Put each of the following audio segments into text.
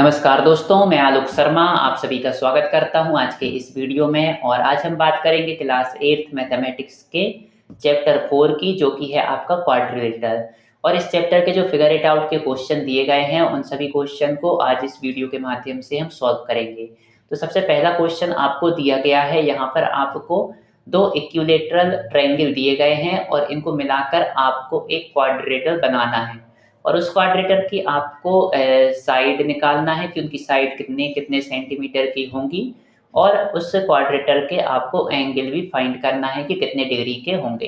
नमस्कार दोस्तों, मैं आलोक शर्मा आप सभी का स्वागत करता हूं आज के इस वीडियो में। और आज हम बात करेंगे क्लास 8th मैथमेटिक्स के चैप्टर 4 की, जो कि है आपका क्वाड्रिलेटरल। और इस चैप्टर के जो फिगर इट आउट के क्वेश्चन दिए गए हैं उन सभी क्वेश्चन को आज इस वीडियो के माध्यम से हम सॉल्व करेंगे। तो सबसे पहला क्वेश्चन आपको दिया गया है, यहाँ पर आपको दो इक्विलेटरल ट्रायंगल दिए गए हैं और इनको मिलाकर आपको एक क्वाड्रिलेटरल बनाना है। और उस क्वाड्रेटर की आपको साइड निकालना है कि उनकी साइड कितने कितने सेंटीमीटर की होंगी, और उस क्वाड्रेटर के आपको एंगल भी फाइंड करना है कि कितने डिग्री के होंगे।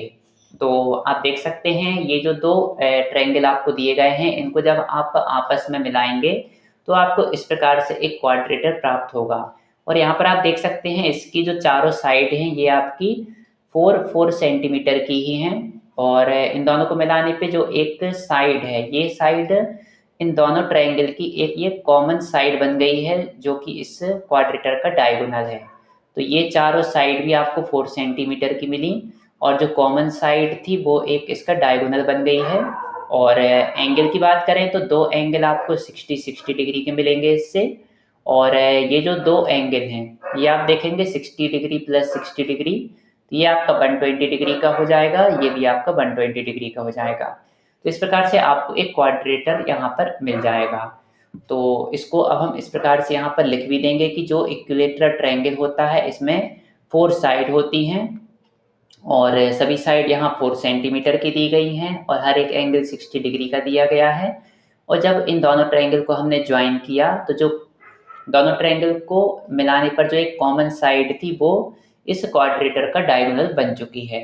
तो आप देख सकते हैं ये जो दो ट्रायंगल आपको दिए गए हैं, इनको जब आप आपस में मिलाएंगे तो आपको इस प्रकार से एक क्वाड्रेटर प्राप्त होगा। और यहाँ पर आप देख सकते हैं इसकी जो चारों साइड हैं ये आपकी 4 सेंटीमीटर की ही हैं। और इन दोनों को मिलाने पे जो एक साइड है, ये साइड इन दोनों ट्रायंगल की एक ये कॉमन साइड बन गई है, जो कि इस क्वाड्रेटर का डायगोनल है। तो ये चारों साइड भी आपको 4 सेंटीमीटर की मिली, और जो कॉमन साइड थी वो एक इसका डायगोनल बन गई है। और एंगल की बात करें तो दो एंगल आपको 60 डिग्री के मिलेंगे इससे। और ये जो दो एंगल हैं ये आप देखेंगे 60 डिग्री प्लस 60 डिग्री, ये आपका 120 डिग्री का हो जाएगा, ये भी आपका 120 डिग्री का हो जाएगा। तो इस प्रकार से आपको एक क्वाड्रेटर यहाँ पर मिल जाएगा। तो इसको अब हम इस प्रकार से यहाँ पर लिख भी देंगे कि जो इक्विलेटरल ट्रायंगल होता है इसमें 4 साइड होती हैं, और सभी साइड यहाँ 4 सेंटीमीटर की दी गई हैं, और हर एक एंगल 60 डिग्री का दिया गया है। और जब इन दोनों ट्रायंगल को हमने ज्वाइन किया तो जो दोनों ट्रायंगल को मिलाने पर जो एक कॉमन साइड थी वो इस क्वाड्रेटर का डायगोनल बन चुकी है।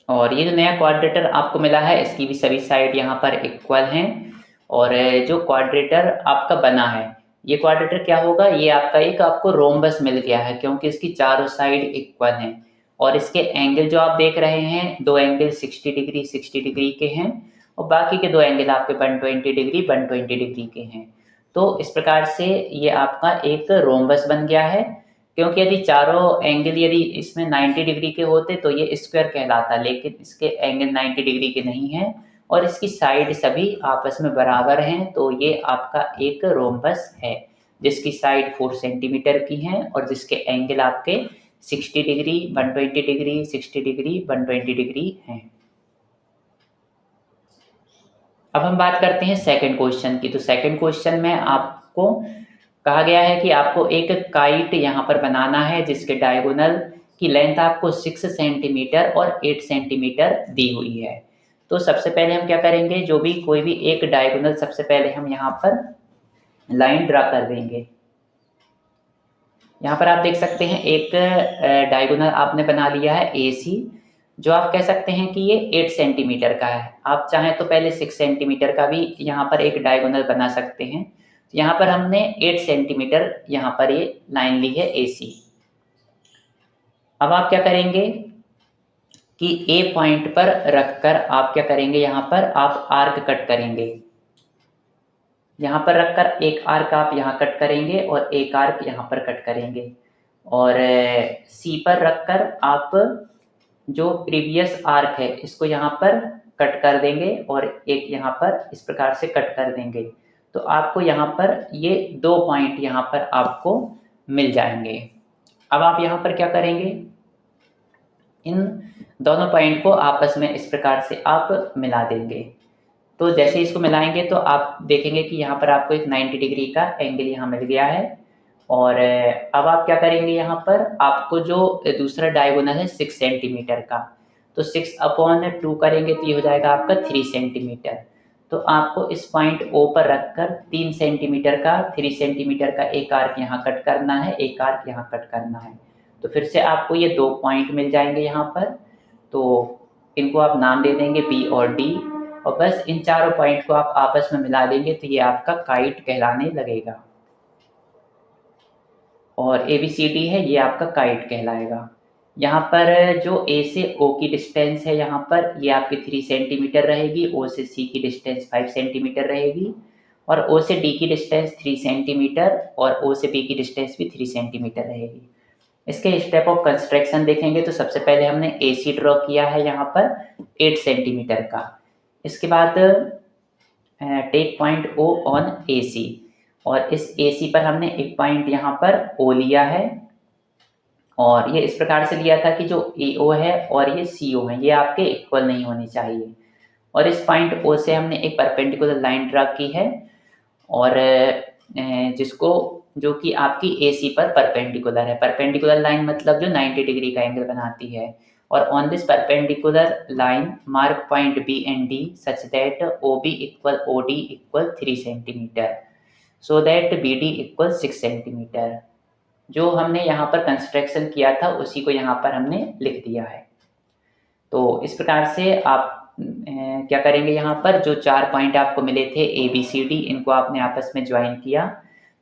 और ये जो नया क्वाड्रेटर आपको मिला है इसकी भी सभी साइड यहाँ पर इक्वल हैं। और जो क्वाड्रेटर आपका बना है, ये क्वाड्रेटर क्या होगा, ये आपका एक आपको रोम्बस मिल गया है, क्योंकि इसकी चारों साइड इक्वल हैं। और इसके एंगल जो आप देख रहे हैं, दो एंगल 60 डिग्री के हैं, और बाकी के दो एंगल आपके 120 डिग्री के हैं। तो इस प्रकार से ये आपका एक रोम्बस बन गया है। क्योंकि यदि चारों एंगल यदि इसमें 90 डिग्री के होते तो ये स्क्वायर कहलाता, लेकिन इसके एंगल 90 डिग्री के नहीं हैं और इसकी साइड सभी आपस में बराबर हैं, तो ये आपका एक रोम्बस है जिसकी साइड 4 सेंटीमीटर की हैं और जिसके एंगल आपके 60 डिग्री, 120 डिग्री, 60 डिग्री, 120 डिग्री हैं। अब हम बात करते हैं सेकंड क्वेश्चन की। तो सेकंड क्वेश्चन में आपको कहा गया है कि आपको एक काइट यहाँ पर बनाना है जिसके डायगोनल की लेंथ आपको 6 सेंटीमीटर और 8 सेंटीमीटर दी हुई है। तो सबसे पहले हम क्या करेंगे, जो भी कोई भी एक डायगोनल सबसे पहले हम यहाँ पर लाइन ड्रा कर देंगे। यहाँ पर आप देख सकते हैं एक डायगोनल आपने बना लिया है AC, जो आप कह सकते हैं कि ये 8 सेंटीमीटर का है। आप चाहें तो पहले 6 सेंटीमीटर का भी यहाँ पर एक डायगोनल बना सकते हैं। यहाँ पर हमने 8 सेंटीमीटर यहाँ पर ये लाइन ली है AC। अब आप क्या करेंगे कि A पॉइंट पर रखकर आप क्या करेंगे, यहाँ पर आप आर्क कट करेंगे। यहाँ पर रखकर एक आर्क आप यहाँ कट करेंगे और एक आर्क यहाँ पर कट करेंगे। और C पर रखकर आप जो प्रीवियस आर्क है इसको यहाँ पर कट कर देंगे और एक यहाँ पर इस प्रकार से कट कर देंगे। तो आपको यहाँ पर ये 2 पॉइंट यहाँ पर आपको मिल जाएंगे। अब आप यहाँ पर क्या करेंगे, इन दोनों पॉइंट को आपस में इस प्रकार से आप मिला देंगे। तो जैसे इसको मिलाएंगे तो आप देखेंगे कि यहाँ पर आपको एक 90 डिग्री का एंगल यहाँ मिल गया है। और अब आप क्या करेंगे, यहाँ पर आपको जो दूसरा डायगोनल है 6 सेंटीमीटर का, तो 6/2 करेंगे तो ये हो जाएगा आपका 3 सेंटीमीटर। तो आपको इस पॉइंट O पर रखकर 3 सेंटीमीटर का 3 सेंटीमीटर का एक आर्क यहाँ कट करना है, एक आर्क यहाँ कट करना है। तो फिर से आपको ये 2 पॉइंट मिल जाएंगे यहाँ पर। तो इनको आप नाम दे देंगे B और D, और बस इन चारों पॉइंट को आप आपस में मिला देंगे तो ये आपका काइट कहलाने लगेगा। और ABCD है ये आपका काइट कहलाएगा। यहाँ पर जो A से O की डिस्टेंस है, यहाँ पर ये आपकी 3 सेंटीमीटर रहेगी, O से C की डिस्टेंस 5 सेंटीमीटर रहेगी, और O से D की डिस्टेंस 3 सेंटीमीटर और O से B की डिस्टेंस भी 3 सेंटीमीटर रहेगी। इसके स्टेप ऑफ कंस्ट्रक्शन देखेंगे तो सबसे पहले हमने AC ड्रॉ किया है यहाँ पर 8 सेंटीमीटर का। इसके बाद take point O on AC, और इस AC पर हमने एक पॉइंट यहाँ पर O लिया है, और ये इस प्रकार से लिया था कि जो AO है और ये CO है ये आपके इक्वल नहीं होनी चाहिए। और इस पॉइंट O से हमने एक परपेंडिकुलर लाइन ड्रा की है, और जिसको जो कि आपकी AC पर परपेंडिकुलर है। परपेंडिकुलर लाइन मतलब जो 90 डिग्री का एंगल बनाती है। और on this perpendicular line mark point B and D such that OB equal OD equal 3 centimetre, so that BD equal 6 centimetre. जो हमने यहाँ पर कंस्ट्रक्शन किया था उसी को यहाँ पर हमने लिख दिया है। तो इस प्रकार से आप क्या करेंगे, यहाँ पर जो 4 पॉइंट आपको मिले थे ABCD, इनको आपने आपस में ज्वाइन किया,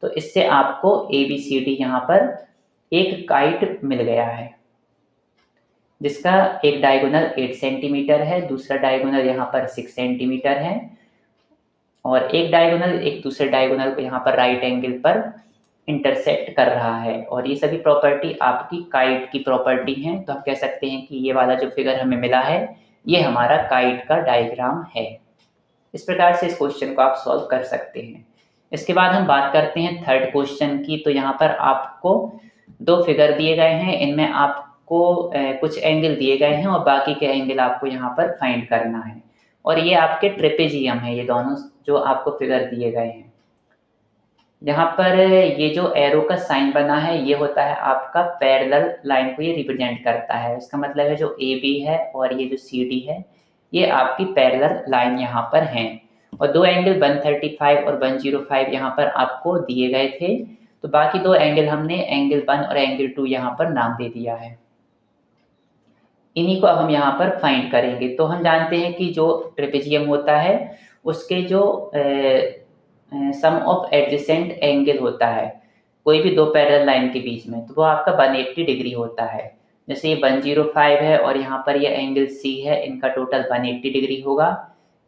तो इससे आपको ABCD यहाँ पर एक काइट मिल गया है, जिसका एक डायगोनल 8 सेंटीमीटर है, दूसरा डायगोनल यहाँ पर 6 सेंटीमीटर है, और एक डायगोनल एक दूसरे डायगोनल को यहाँ पर राइट एंगल पर इंटरसेक्ट कर रहा है। और ये सभी प्रॉपर्टी आपकी काइट की प्रॉपर्टी हैं। तो हम कह सकते हैं कि ये वाला जो फिगर हमें मिला है ये हमारा काइट का डायग्राम है। इस प्रकार से इस क्वेश्चन को आप सॉल्व कर सकते हैं। इसके बाद हम बात करते हैं थर्ड क्वेश्चन की। तो यहाँ पर आपको 2 फिगर दिए गए हैं, इनमें आपको कुछ एंगल दिए गए हैं और बाकी के एंगल आपको यहाँ पर फाइंड करना है। और ये आपके ट्रेपेजियम है, ये दोनों जो आपको फिगर दिए गए हैं। यहाँ पर ये जो एरो का साइन बना है ये होता है आपका पैरेलल लाइन को ये रिप्रेजेंट करता है। इसका मतलब है जो AB है और ये जो CD है ये आपकी पैरेलल लाइन यहाँ पर हैं। और 2 एंगल 135 और 105 यहाँ पर आपको दिए गए थे। तो बाकी 2 एंगल हमने एंगल 1 और एंगल 2 यहाँ पर नाम दे दिया है। इन्हीं को अब हम यहाँ पर फाइंड करेंगे। तो हम जानते हैं कि जो ट्रेपेजियम होता है उसके जो सम ऑफ एडजेसेंट एंगल होता है कोई भी 2 पैरेलल लाइन के बीच में, तो वो आपका 180 डिग्री होता है। जैसे ये 105 है और यहाँ पर ये एंगल C है, इनका टोटल 180 डिग्री होगा।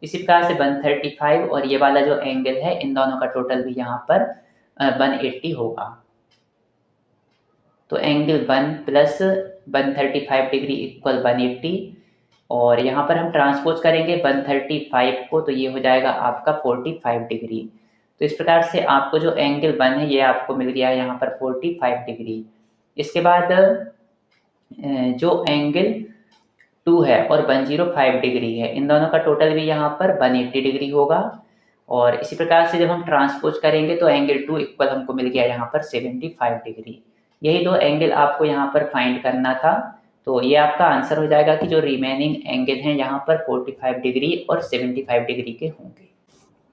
इसी प्रकार से 135 और ये वाला जो एंगल है इन दोनों का टोटल भी यहाँ पर 180 होगा। तो एंगल 1 प्लस 135 डिग्री इक्वल 180, और यहाँ पर हम ट्रांसपोज करेंगे 135 को, तो ये हो जाएगा आपका 45 डिग्री। तो इस प्रकार से आपको जो एंगल 1 है ये आपको मिल गया है यहाँ पर 45 डिग्री। इसके बाद जो एंगल 2 है और 105 डिग्री है, इन दोनों का टोटल भी यहाँ पर 180 डिग्री होगा। और इसी प्रकार से जब हम ट्रांसपोज करेंगे तो एंगल 2 इक्वल हमको मिल गया यहाँ पर 75 डिग्री। यही 2 एंगल आपको यहाँ पर फाइंड करना था। तो ये आपका आंसर हो जाएगा कि जो रिमेनिंग एंगल हैं यहाँ पर 45 डिग्री और 75 डिग्री के होंगे।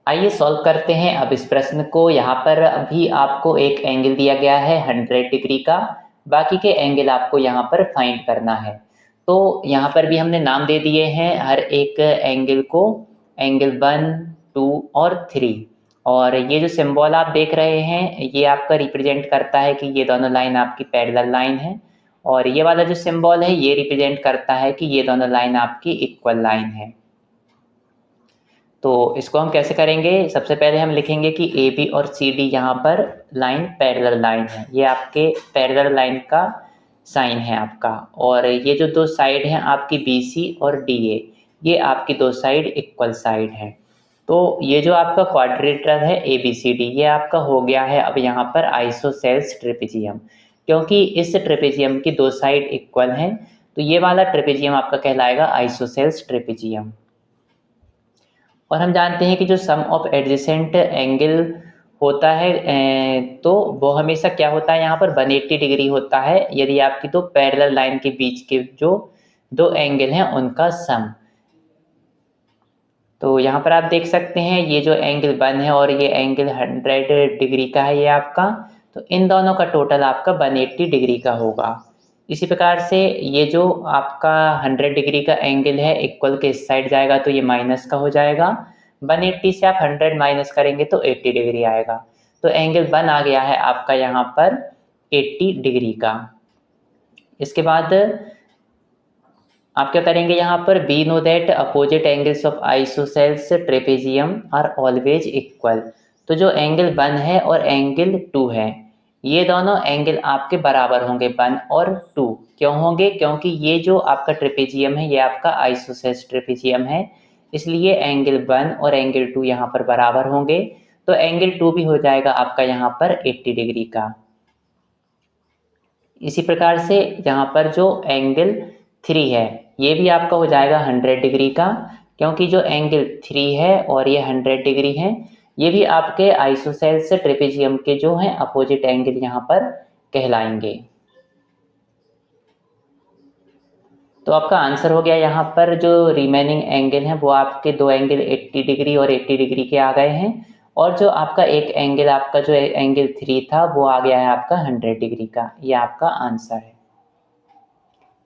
आइए सॉल्व करते हैं अब इस प्रश्न को। यहाँ पर अभी आपको एक एंगल दिया गया है 100 डिग्री का, बाकी के एंगल आपको यहाँ पर फाइंड करना है। तो यहाँ पर भी हमने नाम दे दिए हैं हर एक एंगल को, एंगल 1, 2 और 3। और ये जो सिंबल आप देख रहे हैं ये आपका रिप्रेजेंट करता है कि ये दोनों लाइन आपकी पैरेलल लाइन है, और ये वाला जो सिंबल है ये रिप्रेजेंट करता है कि ये दोनों लाइन आपकी इक्वल लाइन है। तो इसको हम कैसे करेंगे, सबसे पहले हम लिखेंगे कि AB और CD यहाँ पर लाइन पैरेलल लाइन है, ये आपके पैरेलल लाइन का साइन है आपका। और ये जो 2 साइड हैं आपकी BC और DA, ये आपकी 2 साइड इक्वल साइड हैं। तो ये जो आपका क्वाड्रिलेटरल है ABCD ये आपका हो गया है अब यहाँ पर आइसोसेल्स ट्रेपेजियम, क्योंकि इस ट्रेपेजियम की 2 साइड इक्वल हैं। तो ये वाला ट्रेपेजियम आपका कहलाएगा आइसोसेल्स ट्रेपेजियम। और हम जानते हैं कि जो सम ऑफ एडजेसेंट एंगल होता है तो वो हमेशा क्या होता है यहाँ पर 180 डिग्री होता है यदि आपकी 2 पैरेलल लाइन के बीच के जो 2 एंगल हैं उनका सम। तो यहाँ पर आप देख सकते हैं ये जो एंगल 1 है और ये एंगल 100 डिग्री का है ये आपका, तो इन दोनों का टोटल आपका 180 डिग्री का होगा। इसी प्रकार से ये जो आपका 100 डिग्री का एंगल है इक्वल के इस साइड जाएगा तो ये माइनस का हो जाएगा। 180 से आप 100 माइनस करेंगे तो 80 डिग्री आएगा। तो एंगल 1 आ गया है आपका यहाँ पर 80 डिग्री का। इसके बाद आप क्या करेंगे यहाँ पर, we know that opposite angles of isosceles trapezium are always equal. तो जो एंगल 1 है और एंगल 2 है ये दोनों एंगल आपके बराबर होंगे 1 और 2। क्यों होंगे, क्योंकि ये जो आपका ट्रेपेजियम है ये आपका आइसोसेल्स ट्रेपेजियम है, इसलिए एंगल 1 और एंगल 2 यहाँ पर बराबर होंगे, तो एंगल 2 भी हो जाएगा आपका यहाँ पर 80 डिग्री का। इसी प्रकार से यहाँ पर जो एंगल 3 है ये भी आपका हो जाएगा 100 डिग्री का, क्योंकि जो एंगल 3 है और ये 100 डिग्री है, ये भी आपके आइसोसेल्स ट्रेपेजियम के जो हैं अपोजिट एंगल यहाँ पर कहलाएंगे। तो आपका आंसर हो गया यहाँ पर जो रिमेनिंग एंगल हैं वो आपके दो एंगल 80 डिग्री और 80 डिग्री के आ गए हैं, और जो आपका एक एंगल आपका जो एंगल 3 था वो आ गया है आपका 100 डिग्री का। ये आपका आंसर है।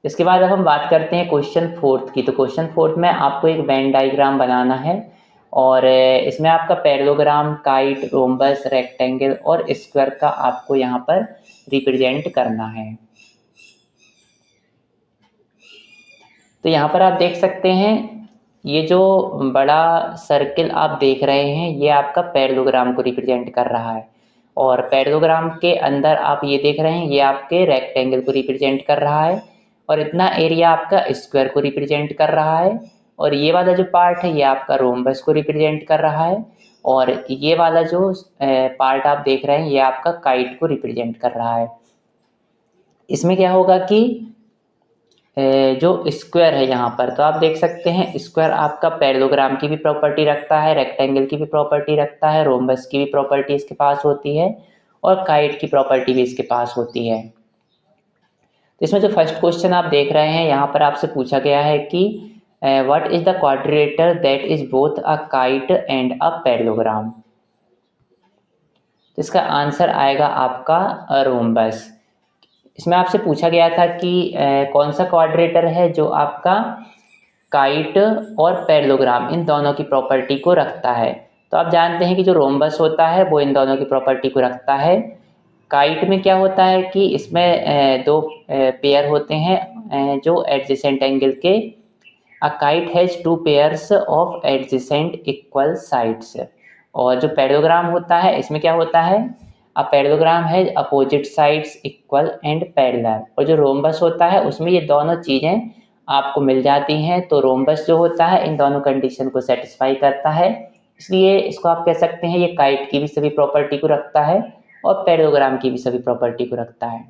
इसके बाद अब हम बात करते हैं क्वेश्चन 4 की। तो क्वेश्चन 4 में आपको एक वेन डायग्राम बनाना है, और इसमें आपका पैरेललोग्राम, काइट, रोम्बस, रेक्टेंगल और स्क्वायर का आपको यहाँ पर रिप्रेजेंट करना है। तो यहाँ पर आप देख सकते हैं ये जो बड़ा सर्किल आप देख रहे हैं ये आपका पैरेललोग्राम को रिप्रेजेंट कर रहा है, और पैरेललोग्राम के अंदर आप ये देख रहे हैं ये आपके रेक्टेंगल को रिप्रेजेंट कर रहा है, और इतना एरिया आपका स्क्वायर को रिप्रेजेंट कर रहा है, और ये वाला जो पार्ट है ये आपका रोम्बस को रिप्रेजेंट कर रहा है, और ये वाला जो पार्ट आप देख रहे हैं ये आपका काइट को रिप्रेजेंट कर रहा है। इसमें क्या होगा कि जो स्क्वायर है यहाँ पर, तो आप देख सकते हैं स्क्वायर आपका पैरेललोग्राम की भी प्रॉपर्टी रखता है, रेक्टेंगल की भी प्रॉपर्टी रखता है, रोम्बस की भी प्रॉपर्टी इसके पास होती है, और काइट की प्रॉपर्टी भी इसके पास होती है। तो इसमें जो फर्स्ट क्वेश्चन आप देख रहे हैं यहाँ पर आपसे पूछा गया है कि what is the quadrilateral that is both a kite and a parallelogram. तो इसका आंसर आएगा आपका रोम्बस। इसमें आपसे पूछा गया था कि कौन सा क्वाड्रेटर है जो आपका काइट और पैरेललोग्राम इन दोनों की प्रॉपर्टी को रखता है। तो आप जानते हैं कि जो रोम्बस होता है वो इन दोनों की प्रॉपर्टी को रखता है। काइट में क्या होता है कि इसमें दो पेयर होते हैं जो एडजेसेंट एंगल के। A kite has two pairs of adjacent equal sides. और जो पैरेललोग्राम होता है इसमें क्या होता है, अ पैरेललोग्राम है opposite sides equal and parallel. और जो रोम्बस होता है उसमें ये दोनों चीज़ें आपको मिल जाती हैं। तो रोम्बस जो होता है इन दोनों कंडीशन को सेटिस्फाई करता है, इसलिए इसको आप कह सकते हैं ये काइट की भी सभी प्रॉपर्टी को रखता है और पैरेललोग्राम की भी सभी प्रॉपर्टी को रखता है।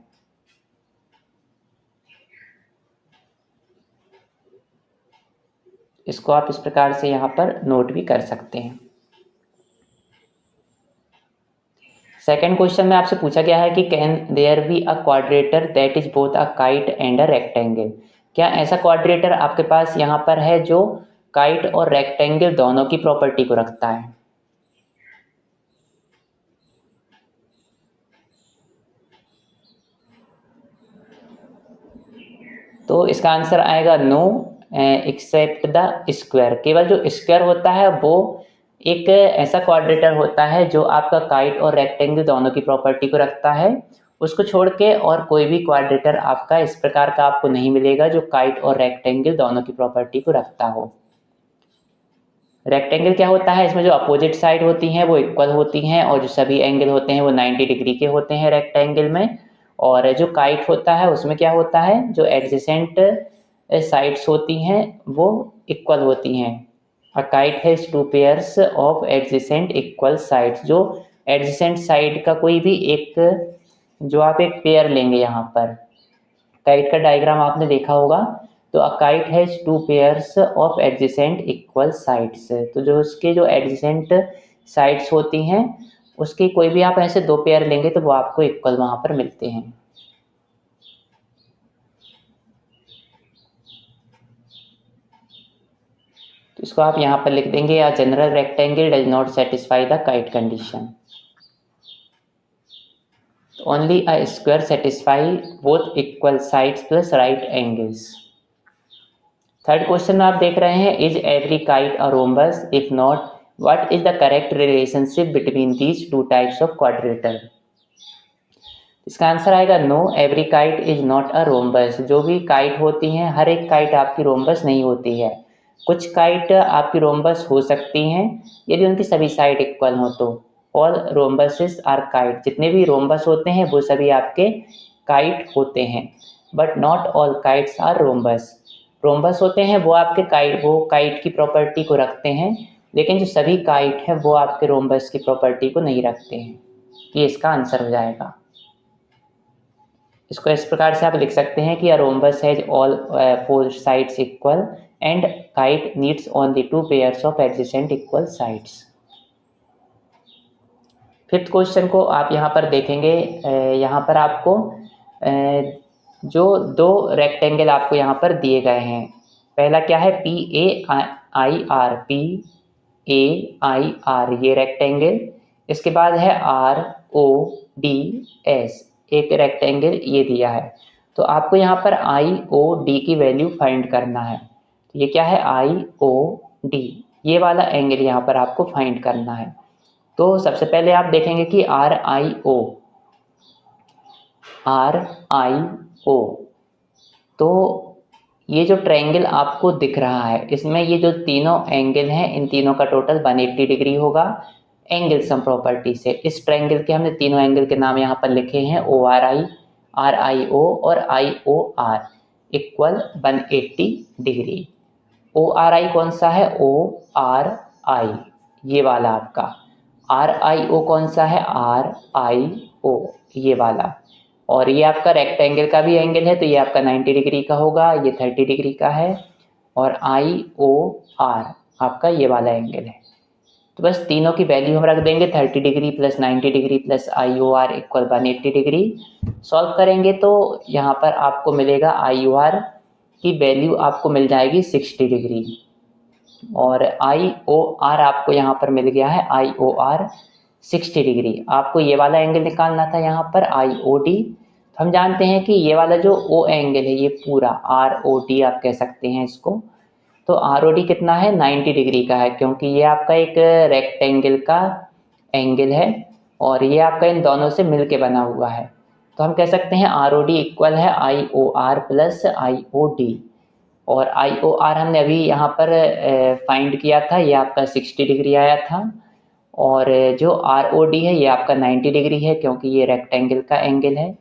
इसको आप इस प्रकार से यहाँ पर नोट भी कर सकते हैं। सेकेंड क्वेश्चन में आपसे पूछा गया है कि can there be a quadrilateral that is both a kite and a rectangle. क्या ऐसा क्वाड्रेटर आपके पास यहाँ पर है जो काइट और रेक्टेंगल दोनों की प्रॉपर्टी को रखता है। तो इसका आंसर आएगा नो एक्सेप्ट द स्क्वायर। केवल जो स्क्वायर होता है वो एक ऐसा क्वाड्रेटर होता है जो आपका काइट और रेक्टेंगल दोनों की प्रॉपर्टी को रखता है। उसको छोड़ के और कोई भी क्वाड्रेटर आपका इस प्रकार का आपको नहीं मिलेगा जो काइट और रेक्टेंगल दोनों की प्रॉपर्टी को रखता हो। रेक्टेंगल क्या होता है, इसमें जो अपोजिट साइड होती हैं वो इक्वल होती हैं, और जो सभी एंगल होते हैं वो 90 डिग्री के होते हैं रेक्टेंगल में। और जो काइट होता है उसमें क्या होता है, जो एडजेसेंट साइड्स होती हैं वो इक्वल होती हैं। A kite has two pairs of adjacent equal sides. जो एडजेसेंट साइड का कोई भी एक जो आप एक पेयर लेंगे, यहाँ पर काइट का डायग्राम आपने देखा होगा, तो a kite has two pairs of adjacent equal sides. तो जो उसके जो एडजेसेंट साइड्स होती हैं उसकी कोई भी आप ऐसे दो पेयर लेंगे तो वो आपको इक्वल वहाँ पर मिलते हैं। तो इसको आप यहाँ पर लिख देंगे, a general rectangle does not satisfy the kite condition, only a square satisfy both equal sides plus right angles. Third question में आप देख रहे हैं, is every kite a rhombus, if not what is the correct relationship between these two types of क्वाड्रेटर। इसका answer आएगा know every kite is not a rhombus. जो भी kite होती हैं हर एक काइट आपकी रोम्बस नहीं होती है। कुछ काइट आपकी रोम्बस हो सकती हैं यदि उनकी सभी साइड इक्वल हो तो। All rhombuses are kite. जितने भी रोम्बस होते हैं वो सभी आपके काइट होते हैं, but not all kites are rhombus. Rhombus होते हैं वो आपके काइट की प्रॉपर्टी को रखते हैं, लेकिन जो सभी काइट है वो आपके रोम्बस की प्रॉपर्टी को नहीं रखते हैं। ये इसका आंसर हो जाएगा। इसको इस प्रकार से आप लिख सकते हैं कि a rhombus has all 4 sides equal and kite needs only 2 pairs of adjacent equal sides. Fifth question को आप यहाँ पर देखेंगे, यहाँ पर आपको जो दो रेक्टेंगल आपको यहाँ पर दिए गए हैं। पहला क्या है, PAIR, PAIR ये रेक्टेंगल। इसके बाद है RODS एक रेक्टेंगल ये दिया है। तो आपको यहाँ पर IOD की वैल्यू फाइंड करना है। तो ये क्या है, IOD ये वाला एंगल यहाँ पर आपको फाइंड करना है। तो सबसे पहले आप देखेंगे कि RIO तो ये जो ट्रायंगल आपको दिख रहा है इसमें ये जो तीनों एंगल हैं इन तीनों का टोटल 180 डिग्री होगा एंगल सम प्रॉपर्टी से। इस ट्रायंगल के हमने तीनों एंगल के नाम यहाँ पर लिखे हैं, ORI, RIO और IOR इक्वल 180 डिग्री। ORI कौन सा है, ORI ये वाला आपका। RIO कौन सा है, RIO ये वाला। और ये आपका रेक्टेंगल का भी एंगल है तो ये आपका 90 डिग्री का होगा, ये 30 डिग्री का है। और IOR आपका ये वाला एंगल है। तो बस तीनों की वैल्यू हम रख देंगे, 30 degree plus 90 degree plus IOR equal 180 degree. Solve करेंगे तो यहाँ पर आपको मिलेगा IOR की वैल्यू आपको मिल जाएगी 60 डिग्री और IOR आपको यहाँ पर मिल गया है IOR 60 डिग्री। आपको ये वाला एंगल निकालना था यहाँ पर IOD। हम जानते हैं कि ये वाला जो O एंगल है ये पूरा ROD आप कह सकते हैं इसको। तो ROD कितना है, 90 डिग्री का है, क्योंकि ये आपका एक रेक्टेंगल का एंगल है और ये आपका इन दोनों से मिलके बना हुआ है। तो हम कह सकते हैं ROD इक्वल है IOR प्लस IOD। और IOR हमने अभी यहाँ पर फाइंड किया था, ये आपका 60 डिग्री आया था। और जो ROD है ये आपका 90 डिग्री है क्योंकि ये रेक्टेंगल का एंगल है।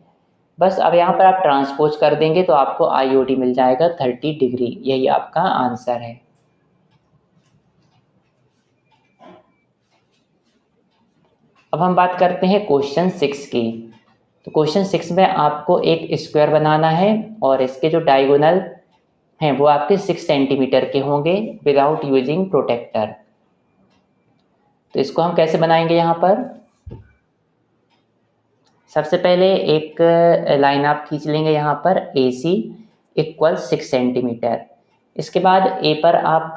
बस अब यहाँ पर आप ट्रांसपोज कर देंगे तो आपको IOD मिल जाएगा 30 डिग्री। यही आपका आंसर है। अब हम बात करते हैं क्वेश्चन 6 की। तो क्वेश्चन 6 में आपको एक स्क्वायर बनाना है और इसके जो डायगोनल हैं वो आपके 6 सेंटीमीटर के होंगे विदाउट यूजिंग प्रोटेक्टर। तो इसको हम कैसे बनाएंगे, यहाँ पर सबसे पहले एक लाइन आप खींच लेंगे यहाँ पर AC इक्वल 6 सेंटीमीटर। इसके बाद A पर आप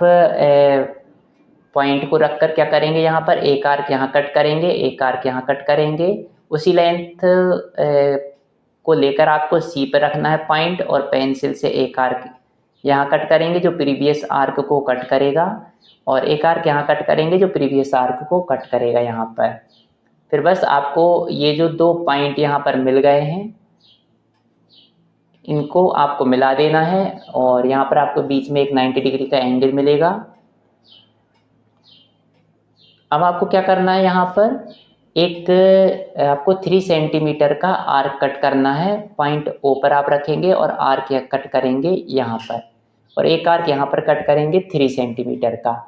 पॉइंट को रखकर क्या करेंगे, यहाँ पर एक आर्क यहाँ कट करेंगे, एक आर्क यहाँ कट करेंगे। उसी लेंथ को लेकर आपको C पर रखना है पॉइंट और पेंसिल से एक आर्क यहाँ कट करेंगे जो प्रीवियस आर्क को कट करेगा और एक आर्क यहाँ कट करेंगे जो प्रीवियस आर्क को कट करेगा यहाँ पर। फिर बस आपको ये जो दो पॉइंट यहाँ पर मिल गए हैं इनको आपको मिला देना है और यहाँ पर आपको बीच में एक 90 डिग्री का एंगल मिलेगा। अब आपको क्या करना है, यहाँ पर एक आपको 3 सेंटीमीटर का आर्क कट करना है। पॉइंट O पर आप रखेंगे और आर्क कट करेंगे यहाँ पर और एक आर्क यहाँ पर कट करेंगे 3 सेंटीमीटर का।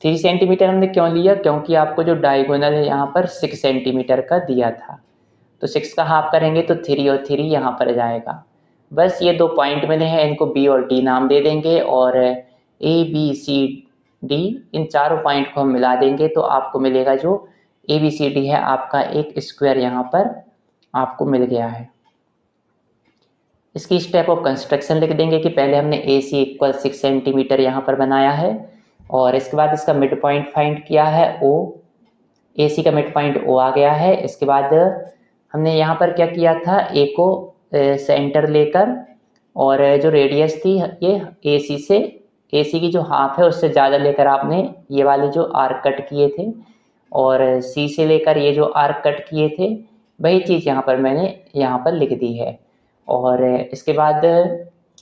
3 सेंटीमीटर हमने क्यों लिया, क्योंकि आपको जो डायगोनल है यहाँ पर 6 सेंटीमीटर का दिया था। तो 6 का हाफ करेंगे तो 3 और 3 यहाँ पर जाएगा। बस ये दो पॉइंट मिले हैं, इनको B और D नाम दे देंगे और ABCD इन चारों पॉइंट को हम मिला देंगे तो आपको मिलेगा जो ABCD है आपका एक स्क्वायर यहाँ पर आपको मिल गया है। इसकी स्टेप ऑफ कंस्ट्रक्शन लिख देंगे कि पहले हमने AC इक्वल 6 सेंटीमीटर यहाँ पर बनाया है और इसके बाद इसका मिड पॉइंट फाइंड किया है O। AC का मिड पॉइंट O आ गया है। इसके बाद हमने यहाँ पर क्या किया था, A को सेंटर लेकर और जो रेडियस थी ये AC की जो हाफ है उससे ज़्यादा लेकर आपने ये वाले जो आर्क कट किए थे और C से लेकर ये जो आर्क कट किए थे वही चीज़ यहाँ पर मैंने यहाँ पर लिख दी है। और इसके बाद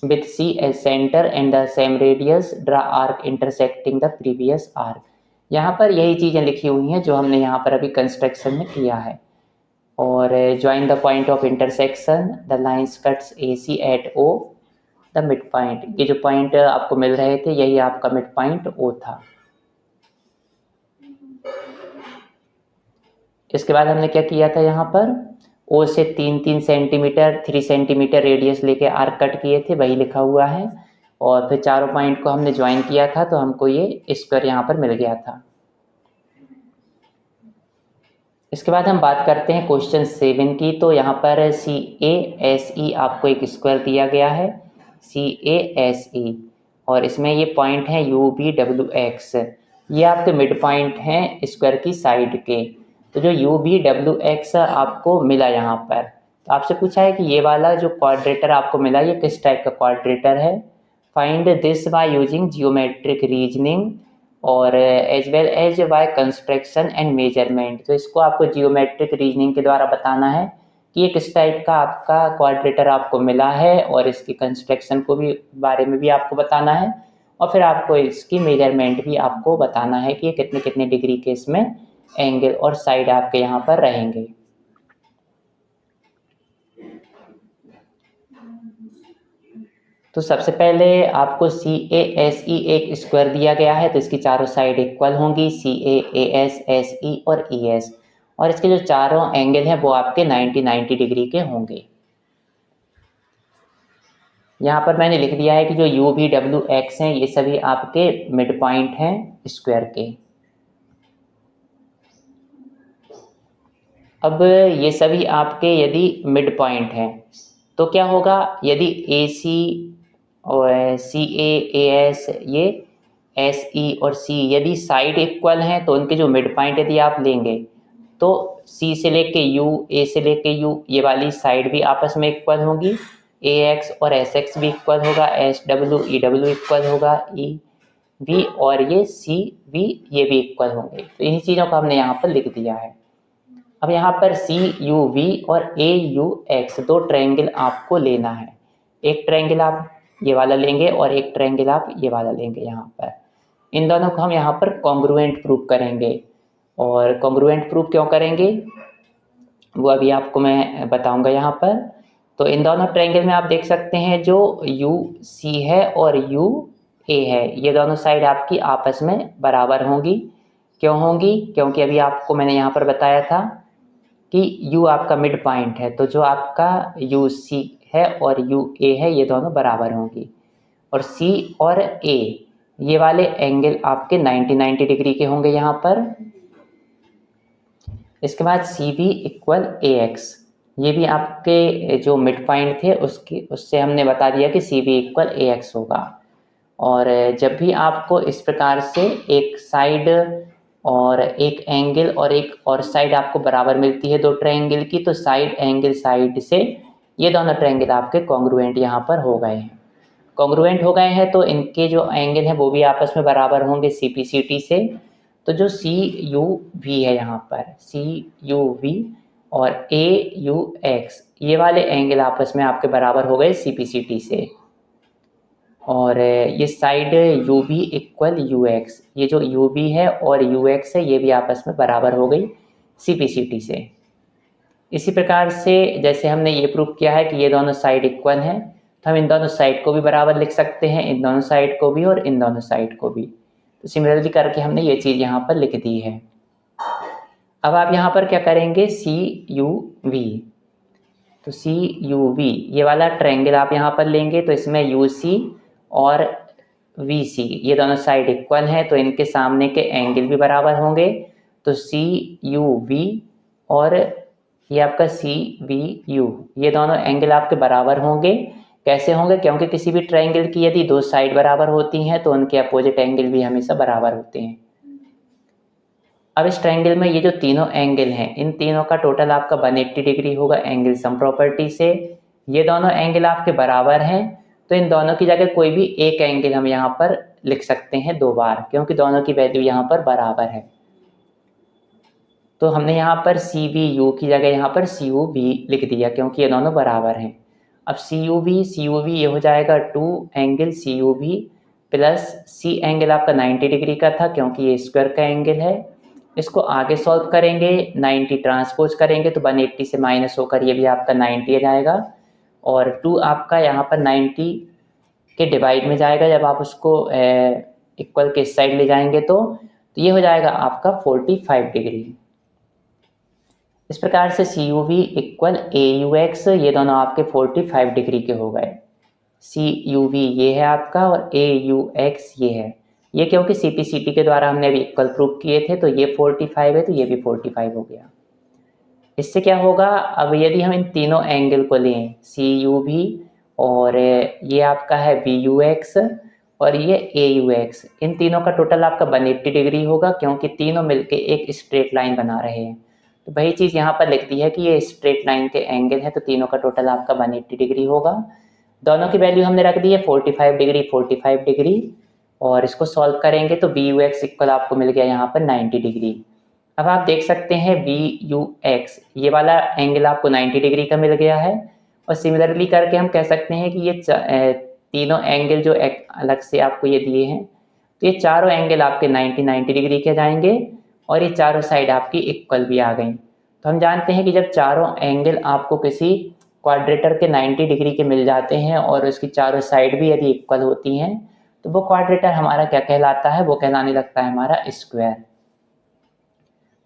with C as centre and the same radius draw arc intersecting the previous arc. यहाँ पर यही चीज़ें लिखी हुई हैं जो हमने यहाँ पर अभी कंस्ट्रक्शन में किया है। और join the point of intersection the lines cuts AC at O the mid point, ये जो पॉइंट आपको मिल रहे थे यही आपका मिड पॉइंट ओ था। इसके बाद हमने क्या किया था, यहाँ पर ओ से 3 सेंटीमीटर 3 सेंटीमीटर रेडियस लेके आर्क कट किए थे, वही लिखा हुआ है। और फिर चारों पॉइंट को हमने ज्वाइन किया था तो हमको ये स्क्वायर यहाँ पर मिल गया था। इसके बाद हम बात करते हैं क्वेश्चन 7 की। तो यहाँ पर CASE आपको एक स्क्वायर दिया गया है, CASE, और इसमें ये पॉइंट है UBWX, ये आपके मिड पॉइंट हैं स्क्वायर की साइड के। तो जो UBWX आपको मिला यहाँ पर, तो आपसे पूछा है कि ये वाला जो क्वाड्रेटर आपको मिला ये किस टाइप का क्वाड्रेटर है। Find this by using geometric reasoning और as well as by construction and measurement. तो इसको आपको जियोमेट्रिक रीजनिंग के द्वारा बताना है कि ये किस टाइप का आपका क्वाड्रेटर आपको मिला है, और इसकी कंस्ट्रक्शन को भी बारे में भी आपको बताना है, और फिर आपको इसकी मेजरमेंट भी आपको बताना है कि ये कितने कितने डिग्री के इसमें एंगल और साइड आपके यहाँ पर रहेंगे। तो सबसे पहले आपको CASE एक स्क्वायर दिया गया है, तो इसकी चारों साइड इक्वल होंगी, CAAS, SE और ES, और इसके जो चारों एंगल हैं वो आपके 90 डिग्री के होंगे। यहाँ पर मैंने लिख दिया है कि जो UVWX हैं ये सभी आपके मिड पॉइंट हैं स्क्वायर के। अब ये सभी आपके यदि मिड पॉइंट हैं तो क्या होगा, यदि AC और CAAS, ये SE और C यदि साइड इक्वल हैं तो उनके जो मिड पॉइंट यदि आप लेंगे तो C से लेके U, A से लेके U, ये वाली साइड भी आपस में इक्वल होंगी, AX और SX भी इक्वल होगा, SW EW इक्वल होगा, EV और ये CV ये भी इक्वल होंगे। तो इन्हीं चीज़ों को हमने यहाँ पर लिख दिया है। अब यहाँ पर CUV और AUX दो ट्रायंगल आपको लेना है। एक ट्रायंगल आप ये वाला लेंगे और एक ट्रायंगल आप ये वाला लेंगे। यहाँ पर इन दोनों को हम यहाँ पर कॉन्ग्रुएंट प्रूफ करेंगे, और कॉन्ग्रुएंट प्रूफ क्यों करेंगे वो अभी आपको मैं बताऊंगा यहाँ पर। तो इन दोनों ट्रायंगल में आप देख सकते हैं जो UC है और UA है, ये दोनों साइड आपकी आपस में बराबर होंगी। क्यों होंगी, क्योंकि अभी आपको मैंने यहाँ पर बताया था कि U आपका मिड पॉइंट है, तो जो आपका UC है और UA है ये दोनों बराबर होंगी, और C और A ये वाले एंगल आपके 90 डिग्री के होंगे यहाँ पर। इसके बाद CV इक्वल AX, ये भी आपके जो मिड पॉइंट थे उससे हमने बता दिया कि CV इक्वल AX होगा। और जब भी आपको इस प्रकार से एक साइड और एक एंगल और एक और साइड आपको बराबर मिलती है दो ट्रायंगल की, तो साइड एंगल साइड से ये दोनों ट्रायंगल आपके कॉन्ग्रुएंट यहाँ पर हो गए हैं। कॉन्ग्रुएंट हो गए हैं तो इनके जो एंगल हैं वो भी आपस में बराबर होंगे CPCT से। तो जो CUV है यहाँ पर, CUV और AUX ये वाले एंगल आपस में आपके बराबर हो गए CPCT से। और ये साइड UV इक्वल UX, ये जो UV है और UX है ये भी आपस में बराबर हो गई CPCT से। इसी प्रकार से जैसे हमने ये प्रूव किया है कि ये दोनों साइड इक्वल हैं, तो हम इन दोनों साइड को भी बराबर लिख सकते हैं, इन दोनों साइड को भी और इन दोनों साइड को भी। तो सिमिलरली करके हमने ये चीज़ यहाँ पर लिख दी है। अब आप यहाँ पर क्या करेंगे, CUV, तो CUV ये वाला ट्रायंगल आप यहाँ पर लेंगे, तो इसमें UC और VC ये दोनों साइड इक्वल हैं, तो इनके सामने के एंगल भी बराबर होंगे। तो CUV और ये आपका CVU ये दोनों एंगल आपके बराबर होंगे। कैसे होंगे, क्योंकि किसी भी ट्रायंगल की यदि दो साइड बराबर होती हैं तो उनके अपोजिट एंगल भी हमेशा बराबर होते हैं। अब इस ट्रायंगल में ये जो तीनों एंगल हैं इन तीनों का टोटल आपका 180 डिग्री होगा एंगल सम प्रॉपर्टी से। ये दोनों एंगल आपके बराबर हैं, तो इन दोनों की जगह कोई भी एक एंगल हम यहाँ पर लिख सकते हैं दो बार, क्योंकि दोनों की वैल्यू यहाँ पर बराबर है। तो हमने यहाँ पर CVU की जगह यहाँ पर CUV लिख दिया, क्योंकि ये दोनों बराबर हैं। अब CUV ये हो जाएगा 2 angle CUV plus C angle आपका 90 डिग्री का था, क्योंकि ये स्क्वायर का एंगल है। इसको आगे सॉल्व करेंगे, 90 ट्रांसपोज करेंगे तो 180 से माइनस होकर ये भी आपका 90 आ जाएगा, और 2 आपका यहाँ पर 90 के डिवाइड में जाएगा। जब आप उसको इक्वल के इस साइड ले जाएंगे तो ये हो जाएगा आपका 45 डिग्री। इस प्रकार से C U V equal A U X, ये दोनों आपके 45 डिग्री के हो गए। सी यू वी ये है आपका और ए यू एक्स ये है। ये क्योंकि सी पी सी टी के द्वारा हमने अभी इक्वल प्रूव किए थे, तो ये 45 है तो ये भी 45 हो गया। इससे क्या होगा, अब यदि हम इन तीनों एंगल को लें, सी यू वी और ये आपका है वी यू एक्स और ये ए यू एक्स, इन तीनों का टोटल आपका 180 डिग्री होगा, क्योंकि तीनों मिलके एक स्ट्रेट लाइन बना रहे हैं। तो वही चीज़ यहाँ पर लिख दी है कि ये स्ट्रेट लाइन के एंगल है, तो तीनों का टोटल आपका 180 डिग्री होगा। दोनों की वैल्यू हमने रख दी है 45 डिग्री 45 डिग्री, और इसको सॉल्व करेंगे तो वी यू एक्स इक्वल आपको मिल गया यहाँ पर 90 डिग्री। अब आप देख सकते हैं वी यू एक्स ये वाला एंगल आपको 90 डिग्री का मिल गया है, और सिमिलरली करके हम कह सकते हैं कि ये तीनों एंगल जो अलग से आपको ये दिए हैं, तो ये चारों एंगल आपके 90 डिग्री के जाएंगे, और ये चारों साइड आपकी इक्वल भी आ गई। तो हम जानते हैं कि जब चारों एंगल आपको किसी क्वाड्रेटर के 90 डिग्री के मिल जाते हैं और उसकी चारों साइड भी यदि इक्वल होती हैं, तो वो क्वाड्रेटर हमारा क्या कहलाता है, वो कहलाने लगता है हमारा स्क्वायर।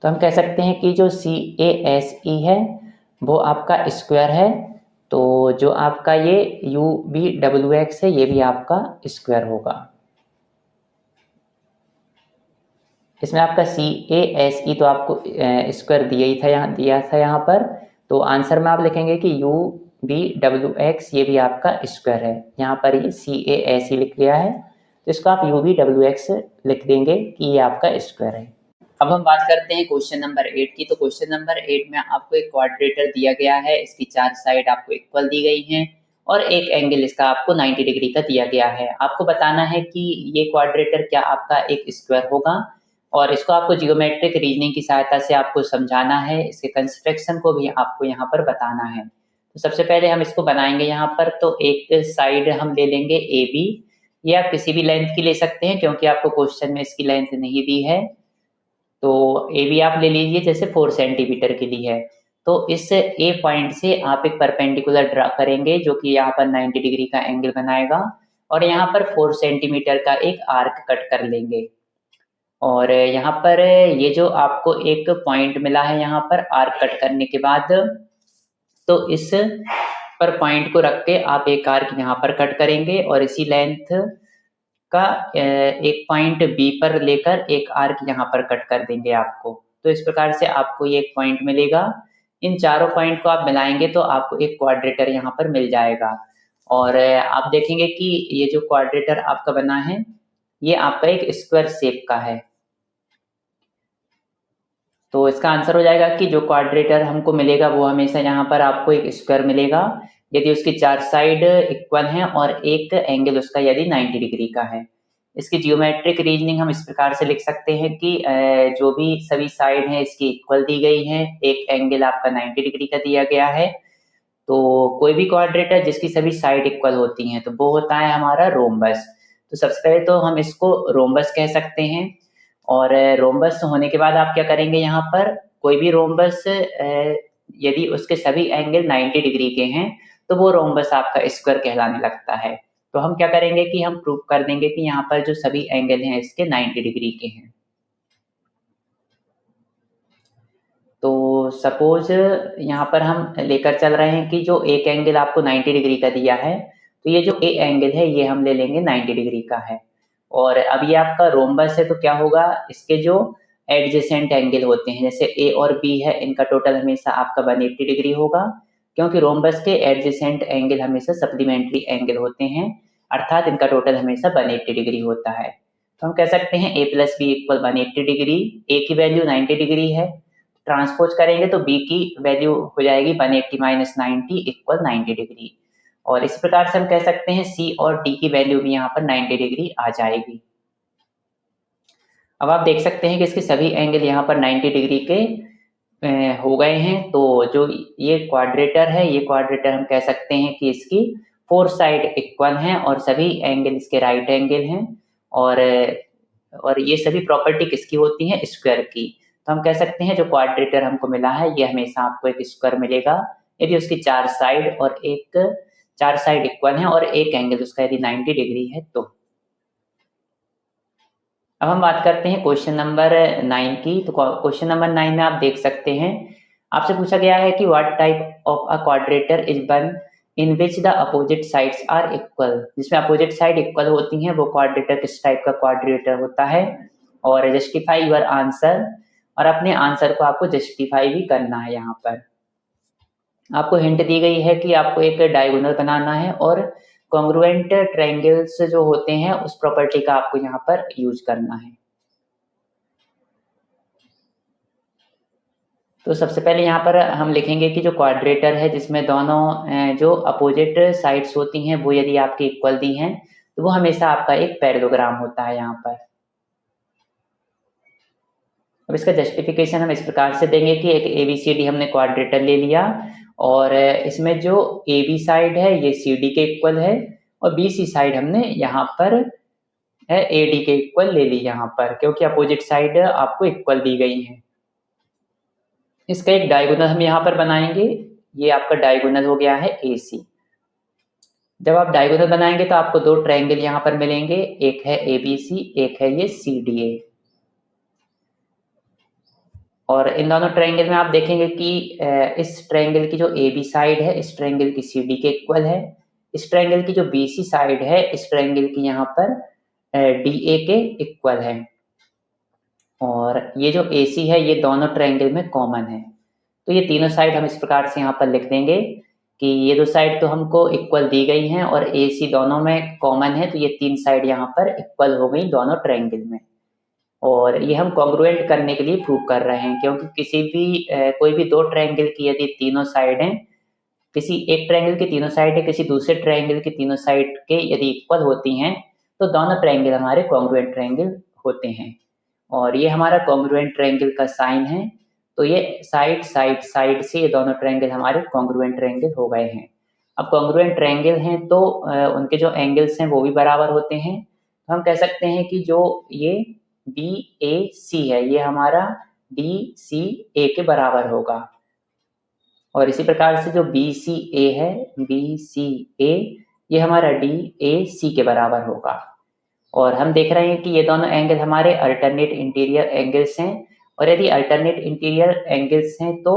तो हम कह सकते हैं कि जो सी ए एस ई है वो आपका स्क्वायर है, तो जो आपका ये यू बी डब्ल्यू एक्स है ये भी आपका स्क्वायर होगा। इसमें आपका सी ए एस ई तो आपको स्क्वायर दिया था यहाँ पर, तो आंसर में आप लिखेंगे कि यू बी डब्ल्यू एक्स ये भी आपका स्क्वायर है। यहाँ पर ये सी ए एस ई लिख लिया है, तो इसको आप यू बी डब्ल्यू एक्स लिख देंगे कि ये आपका स्क्वायर है। अब हम बात करते हैं क्वेश्चन नंबर 8 की। तो क्वेश्चन नंबर 8 में आपको एक क्वाड्रेटर दिया गया है, इसकी चार साइड आपको इक्वल दी गई हैं और एक एंगल इसका आपको 90 डिग्री का दिया गया है। आपको बताना है कि ये क्वाड्रेटर क्या आपका एक स्क्वायर होगा, और इसको आपको जियोमेट्रिक रीजनिंग की सहायता से आपको समझाना है, इसके कंस्ट्रक्शन को भी आपको यहाँ पर बताना है। तो सबसे पहले हम इसको बनाएंगे यहाँ पर। तो एक साइड हम ले लेंगे ए बी, ये आप किसी भी लेंथ की ले सकते हैं क्योंकि आपको क्वेश्चन में इसकी लेंथ नहीं दी है। तो ए बी आप ले लीजिए, जैसे 4 सेंटीमीटर की ली है। तो इस ए पॉइंट से आप एक परपेंडिकुलर ड्रा करेंगे जो कि यहाँ पर 90 डिग्री का एंगल बनाएगा, और यहाँ पर 4 सेंटीमीटर का एक आर्क कट कर लेंगे। और यहाँ पर ये जो आपको एक पॉइंट मिला है यहाँ पर आर्क कट करने के बाद, तो इस पर पॉइंट को रख के आप एक आर्क यहाँ पर कट करेंगे, और इसी लेंथ का एक पॉइंट बी पर लेकर एक आर्क यहाँ पर कट कर देंगे आपको। तो इस प्रकार से आपको ये एक पॉइंट मिलेगा। इन चारों पॉइंट को आप मिलाएंगे तो आपको एक क्वाड्रेटर यहाँ पर मिल जाएगा, और आप देखेंगे कि ये जो क्वाड्रेटर आपका बना है ये आपका एक स्क्वायर शेप का है। तो इसका आंसर हो जाएगा कि जो क्वाड्रेटर हमको मिलेगा वो हमेशा यहाँ पर आपको एक स्क्वायर मिलेगा यदि उसकी चार साइड इक्वल हैं और एक एंगल उसका यदि 90 डिग्री का है। इसकी जियोमेट्रिक रीजनिंग हम इस प्रकार से लिख सकते हैं कि जो भी सभी साइड हैं इसकी इक्वल दी गई हैं, एक एंगल आपका 90 डिग्री का दिया गया है। तो कोई भी क्वाड्रेटर जिसकी सभी साइड इक्वल होती हैं तो वो होता है हमारा रोम्बस। तो सबसे पहले तो हम इसको रोम्बस कह सकते हैं, और रोम्बस होने के बाद आप क्या करेंगे, यहाँ पर कोई भी रोम्बस यदि उसके सभी एंगल 90 डिग्री के हैं तो वो रोम्बस आपका स्क्वायर कहलाने लगता है। तो हम क्या करेंगे कि हम प्रूव कर देंगे कि यहाँ पर जो सभी एंगल हैं इसके 90 डिग्री के हैं। तो सपोज यहाँ पर हम लेकर चल रहे हैं कि जो एक एंगल आपको 90 डिग्री का दिया है, तो ये जो ए एंगल है ये हम ले लेंगे 90 डिग्री का है, और अब ये आपका रोम्बस है तो क्या होगा, इसके जो एडजेसेंट एंगल होते हैं जैसे ए और बी है इनका टोटल हमेशा आपका 180 डिग्री होगा, क्योंकि रोम्बस के एडजेसेंट एंगल हमेशा सप्लीमेंट्री एंगल होते हैं, अर्थात इनका टोटल हमेशा 180 डिग्री होता है। तो हम कह सकते हैं a plus b equal 180 degree, a की वैल्यू 90 डिग्री है, ट्रांसपोज करेंगे तो b की वैल्यू हो जाएगी 180 माइनस 90 इक्वल 90 डिग्री, और इस प्रकार से हम कह सकते हैं c और d की वैल्यू भी यहाँ पर 90 डिग्री आ जाएगी। अब आप देख सकते हैं कि इसके सभी एंगल यहाँ पर 90 डिग्री के हो गए हैं। तो जो ये क्वाड्रेटर है, ये क्वाड्रेटर हम कह सकते हैं कि इसकी 4 साइड इक्वल हैं और सभी एंगल इसके राइट एंगल हैं, और ये सभी प्रॉपर्टी किसकी होती हैं, स्क्वायर की। तो हम कह सकते हैं जो क्वाड्रेटर हमको मिला है ये हमेशा आपको एक स्क्वायर मिलेगा यदि उसकी 4 साइड और एक चार साइड इक्वल हैं और एक एंगल उसका यदि 90 डिग्री है तो। अब हम बात करते हैं क्वेश्चन नंबर 9 की। तो क्वेश्चन नंबर 9 में आप देख सकते हैं, आपसे पूछा गया है कि what type of a quadrilateral is one in which the opposite sides are equal. जिसमें अपोजिट साइड इक्वल होती हैं वो क्वाड्रेटर किस टाइप का क्वाड्रेटर होता है। और जस्टिफाई योर आंसर, और अपने आंसर को आपको जस्टिफाई भी करना है। यहाँ पर आपको हिंट दी गई है कि आपको एक डायगोनल बनाना है और कॉन्ग्रुएंट ट्रायंगल्स जो होते हैं उस प्रॉपर्टी का आपको यहाँ पर यूज करना है। तो सबसे पहले यहाँ पर हम लिखेंगे कि जो क्वाड्रेटर है जिसमें दोनों जो अपोजिट साइड्स होती हैं वो यदि आपकी इक्वल दी हैं तो वो हमेशा आपका एक पैरेललोग्राम होता है। यहाँ पर अब इसका जस्टिफिकेशन हम इस प्रकार से देंगे कि एक ABCD हमने क्वाड्रेटर ले लिया और इसमें जो AB साइड है ये CD के इक्वल है और BC साइड हमने यहाँ पर है AD के इक्वल ले ली यहाँ पर, क्योंकि अपोजिट साइड आपको इक्वल दी गई है। इसका एक डायगोनल हम यहाँ पर बनाएंगे, ये आपका डायगोनल हो गया है AC। जब आप डायगोनल बनाएंगे तो आपको दो ट्रायंगल यहाँ पर मिलेंगे, एक है ABC, एक है ये CDA। और इन दोनों ट्रायंगल में आप देखेंगे कि इस ट्रायंगल की जो AB साइड है इस ट्रायंगल की CD के इक्वल है, इस ट्रायंगल की जो BC साइड है इस ट्रायंगल की यहाँ पर DA के इक्वल है। और ये जो AC है ये दोनों ट्रायंगल में कॉमन है। तो ये तीनों साइड हम इस प्रकार से यहाँ पर लिख देंगे कि ये दो साइड तो हमको इक्वल दी गई हैं और AC दोनों में कॉमन है, तो ये तीन साइड यहाँ पर इक्वल हो गई दोनों ट्रायंगल में। और ये हम कॉन्ग्रुएंट करने के लिए प्रूव कर रहे हैं, क्योंकि किसी भी कोई भी दो ट्रायंगल की यदि तीनों साइड हैं, किसी एक ट्रायंगल की तीनों साइड है किसी दूसरे ट्रायंगल की तीनों साइड के यदि इक्वल होती हैं तो दोनों ट्रायंगल हमारे कॉन्ग्रुएंट ट्रायंगल होते हैं। और ये हमारा कॉन्ग्रुएंट ट्रायंगल का साइन है, तो ये साइड साइड साइड से ये दोनों ट्रायंगल हमारे कॉन्ग्रुएंट ट्रायंगल हो गए हैं। अब कॉन्ग्रुएंट ट्रायंगल हैं तो उनके जो एंगल्स हैं वो भी बराबर होते हैं। तो हम कह सकते हैं कि जो ये BAC है ये हमारा DCA के बराबर होगा। और इसी प्रकार से जो BCA है BCA ये हमारा DAC के बराबर होगा। और हम देख रहे हैं कि ये दोनों एंगल हमारे अल्टरनेट इंटीरियर एंगल्स हैं। और यदि अल्टरनेट इंटीरियर एंगल्स हैं तो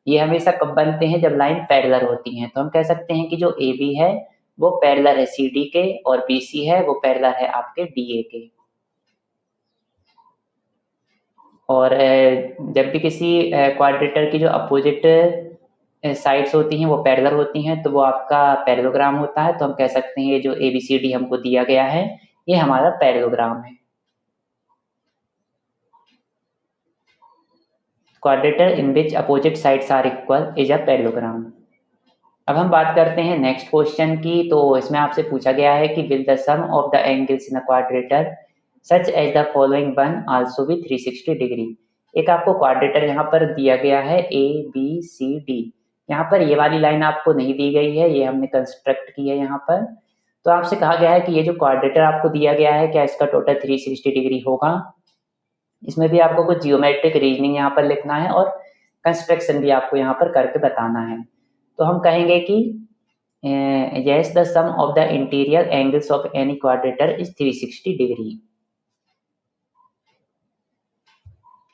ये हमेशा कब बनते हैं, जब लाइन पैरेलल होती हैं। तो हम कह सकते हैं कि जो AB है वो पैरेलल है CD के और BC है वो पैरेलल है आपके DA के। और जब भी किसी क्वाड्रेटर की जो अपोजिट साइड्स होती हैं वो पैरेलल होती हैं तो वो आपका पैरेललोग्राम होता है। तो हम कह सकते हैं ये जो ABCD हमको दिया गया है ये हमारा पैरेललोग्राम है। Quadrilateral in which opposite sides are equal is a parallelogram. अब हम बात करते हैं नेक्स्ट क्वेश्चन की। तो इसमें आपसे पूछा गया है कि will the sum of the angles in a quadrilateral such as the following one also be 360 degree. एक आपको क्वाड्रेटर यहाँ पर दिया गया है ABCD। यहाँ पर ये वाली लाइन आपको नहीं दी गई है, ये हमने कंस्ट्रक्ट की है यहाँ पर। तो आपसे कहा गया है कि ये जो क्वाड्रेटर आपको दिया गया है क्या इसका टोटल 360 डिग्री होगा। इसमें भी आपको कुछ जियोमेट्रिक रीजनिंग यहाँ पर लिखना है और कंस्ट्रक्शन भी आपको यहाँ पर करके बताना है। तो हम कहेंगे कि yes the sum of the interior angles of any quadrature is 360 degree,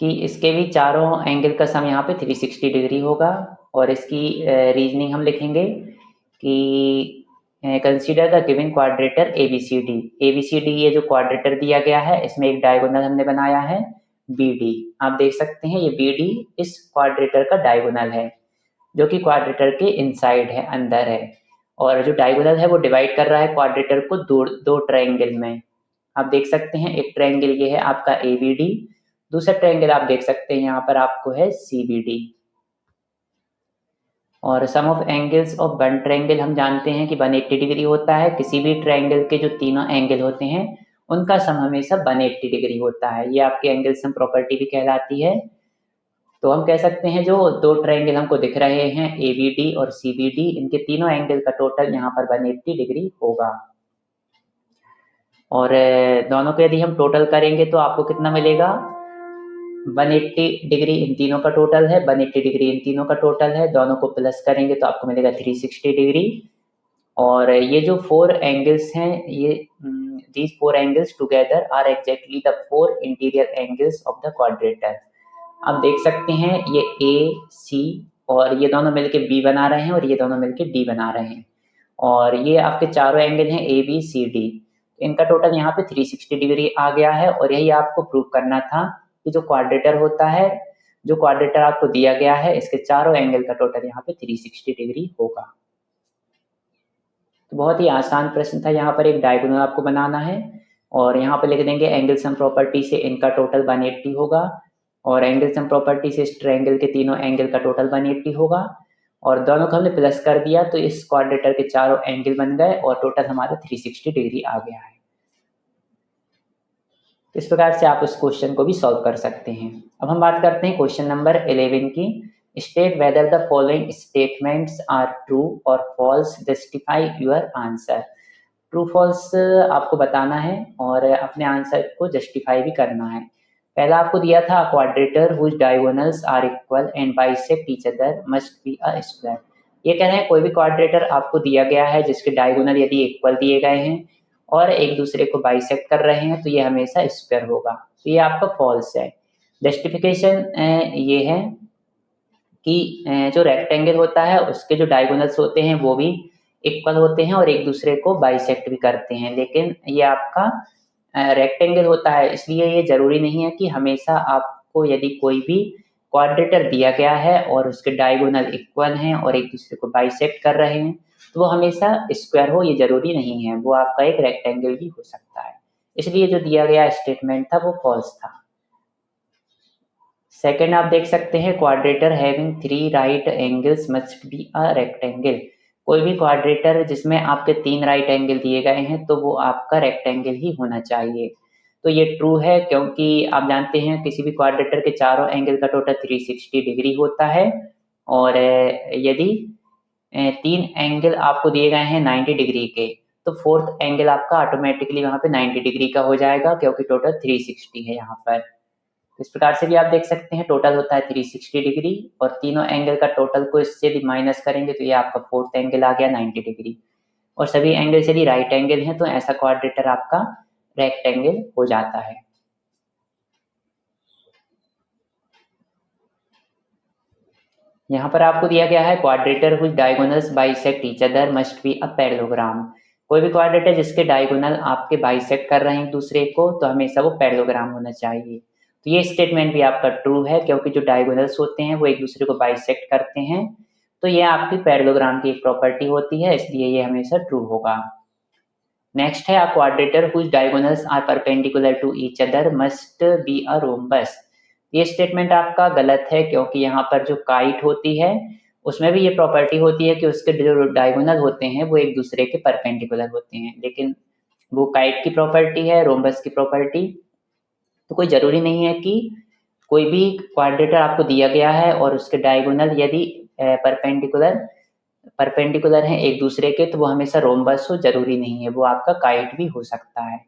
कि इसके भी चारों एंगल का सम यहाँ पे 360 डिग्री होगा। और इसकी रीजनिंग हम लिखेंगे कि कंसीडर द गिवन क्वाड्रेटर ABCD ये जो क्वाड्रेटर दिया गया है इसमें एक डायगोनल हमने बनाया है BD। आप देख सकते हैं ये BD इस क्वाड्रेटर का डायगोनल है जो कि क्वाड्रेटर के इनसाइड है, अंदर है। और जो डायगोनल है वो डिवाइड कर रहा है क्वाड्रेटर को दो ट्रायंगल में। आप देख सकते हैं एक ट्रायंगल ये है आपका ABD, दूसरा ट्रायंगल आप देख सकते हैं यहाँ पर आपको है CBD। और sum of angles of one triangle हम जानते हैं कि 180 डिग्री होता है। किसी भी ट्रायंगल के जो तीनों एंगल होते हैं उनका सम हमेशा 180 डिग्री होता है। ये आपकी एंगल सम प्रॉपर्टी भी कहलाती है। तो हम कह सकते हैं जो दो ट्रायंगल हमको दिख रहे हैं ABD और CBD, इनके तीनों एंगल का टोटल यहाँ पर 180 डिग्री होगा। और दोनों को यदि हम टोटल करेंगे तो आपको कितना मिलेगा, 180 डिग्री इन तीनों का टोटल है, 180 डिग्री इन तीनों का टोटल है। दोनों को प्लस करेंगे तो आपको मिलेगा 360 डिग्री। और ये जो 4 एंगल्स हैं, ये these 4 angles together are exactly the 4 interior angles of the quadrilateral। आप देख सकते हैं ये ए सी और ये दोनों मिलके बी बना रहे हैं और ये दोनों मिलके डी बना रहे हैं, और ये आपके चारों एंगल हैं ए बी सी डी। इनका टोटल यहाँ पे 360 डिग्री आ गया है, और यही आपको प्रूव करना था कि जो क्वाड्रेटर होता है, जो क्वाड्रेटर आपको दिया गया है, इसके चारों एंगल का टोटल यहाँ पे 360 डिग्री होगा। तो बहुत ही आसान प्रश्न था। यहाँ पर एक डायगोनल आपको बनाना है, और यहाँ पर लिख देंगे एंगल सम प्रॉपर्टी से इनका टोटल 180 होगा, और एंगल सम प्रॉपर्टी से इस ट्रायंगल के तीनों एंगल का टोटल 180 होगा, और दोनों को हमने प्लस कर दिया तो इस क्वाड्रेटर के चारों एंगल बन गए और टोटल हमारा 360 डिग्री आ गया है। इस प्रकार से आप उस क्वेश्चन को भी सॉल्व कर सकते हैं। अब हम बात करते हैं क्वेश्चन नंबर 11 की। State whether the following statements are true और false, justify your answer. True false आपको बताना है और अपने आंसर को जस्टिफाई भी करना है। पहला आपको दिया था quadrilateral whose diagonals are equal and bisect each other must be a square. ये कह रहे हैं कोई भी क्वाड्रेटर आपको दिया गया है जिसके डायगोनल यदि इक्वल दिए गए हैं और एक दूसरे को बाइसेक्ट कर रहे हैं तो ये हमेशा स्क्वायर होगा। तो ये आपका फॉल्स है। जस्टिफिकेशन ये है कि जो रेक्टेंगल होता है उसके जो डायगोनल्स होते हैं वो भी इक्वल होते हैं और एक दूसरे को बाइसेक्ट भी करते हैं, लेकिन ये आपका रेक्टेंगल होता है, इसलिए ये जरूरी नहीं है कि हमेशा आपको यदि कोई भी क्वाड्रेटर दिया गया है और उसके डायगोनल इक्वल हैं और एक दूसरे को बाइसेक्ट कर रहे हैं तो वो हमेशा स्क्वायर हो, ये जरूरी नहीं है। वो आपका एक रेक्टेंगल भी हो सकता है, इसलिए जो दिया गया स्टेटमेंट था वो फॉल्स था। सेकेंड आप देख सकते हैं क्वाड्रेटर having 3 right angles must be a rectangle. कोई भी क्वाड्रेटर जिसमें आपके 3 राइट एंगल दिए गए हैं तो वो आपका रेक्टेंगल ही होना चाहिए। तो ये ट्रू है क्योंकि आप जानते हैं किसी भी क्वाड्रेटर के चारों एंगल का टोटल 360 डिग्री होता है, और यदि 3 एंगल आपको दिए गए हैं 90 डिग्री के तो फोर्थ एंगल आपका ऑटोमेटिकली वहाँ पे 90 डिग्री का हो जाएगा क्योंकि टोटल 360 है यहाँ पर। इस प्रकार से भी आप देख सकते हैं टोटल होता है 360 डिग्री, और तीनों एंगल का टोटल को इससे यदि माइनस करेंगे तो ये आपका फोर्थ एंगल आ गया 90 डिग्री, और सभी एंगल यदि राइट एंगल हैं तो ऐसा क्वाड्रेटर आपका रेक्टेंगल हो जाता है। यहाँ पर आपको दिया गया है quadrilateral whose diagonals bisect each other must be a parallelogram. कोई भी क्वाड्रेटर जिसके डायगोनल आपके बाइसेक्ट कर रहे हैं दूसरे को तो हमेशा वो पैरेललोग्राम होना चाहिए। तो ये स्टेटमेंट भी आपका ट्रू है क्योंकि जो डायगोनल्स होते हैं वो एक दूसरे को बाइसेक्ट करते हैं, तो ये आपकी पैरेललोग्राम की एक प्रॉपर्टी होती है, इसलिए ये हमेशा ट्रू होगा। नेक्स्ट है a quadrilateral whose diagonals are perpendicular to each other must be a rhombus. ये स्टेटमेंट आपका गलत है क्योंकि यहाँ पर जो काइट होती है उसमें भी ये प्रॉपर्टी होती है कि उसके जो डायगोनल होते हैं वो एक दूसरे के परपेंडिकुलर होते हैं, लेकिन वो काइट की प्रॉपर्टी है, रोम्बस की प्रॉपर्टी। तो कोई जरूरी नहीं है कि कोई भी क्वाड्रेटर आपको दिया गया है और उसके डायगोनल यदि परपेंडिकुलर हैं एक दूसरे के तो वो हमेशा रोम्बस हो, जरूरी नहीं है, वो आपका काइट भी हो सकता है।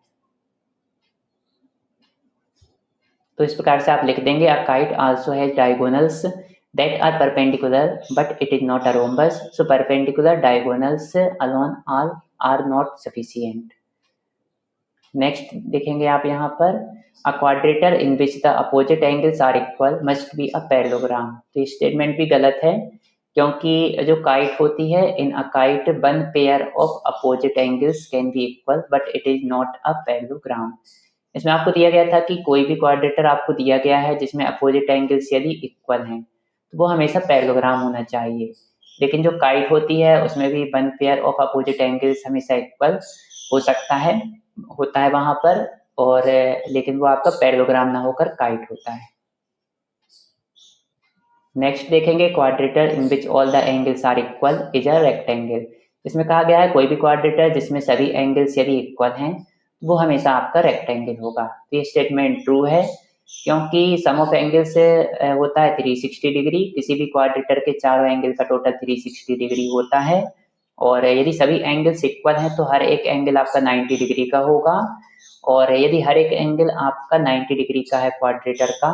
तो इस प्रकार से आप लिख देंगे a kite also has diagonals that are perpendicular but it is not a rhombus, so perpendicular diagonals alone are not sufficient. Next देखेंगे आप यहाँ पर a quadrilateral in which the opposite angles are equal must be a parallelogram. तो ये statement भी गलत है क्योंकि जो काइट होती है in a kite one pair of opposite angles can be equal but it is not a parallelogram. इसमें आपको दिया गया था कि कोई भी क्वाड्रेटर आपको दिया गया है जिसमें अपोजिट एंगल्स यदि इक्वल हैं तो वो हमेशा पैरेललोग्राम होना चाहिए, लेकिन जो काइट होती है उसमें भी one pair of opposite angles हमेशा इक्वल हो सकता है, होता है वहां पर, और लेकिन वो आपका पैरेललोग्राम ना होकर काइट होता है। नेक्स्ट देखेंगे quadrilateral in which all the angles are equal is a rectangle. इसमें कहा गया है कोई भी क्वाड्रेटर जिसमें सभी एंगल्स यदि इक्वल हैं वो हमेशा आपका रेक्टेंगल होगा। तो ये स्टेटमेंट ट्रू है क्योंकि सम ऑफ एंगल्स होता है 360 डिग्री, किसी भी क्वाड्रेटर के चारों एंगल का टोटल 360 डिग्री होता है, और यदि सभी एंगल्स इक्वल हैं तो हर एक एंगल आपका 90 डिग्री का होगा, और यदि हर एक एंगल आपका 90 डिग्री का है क्वाड्रेटर का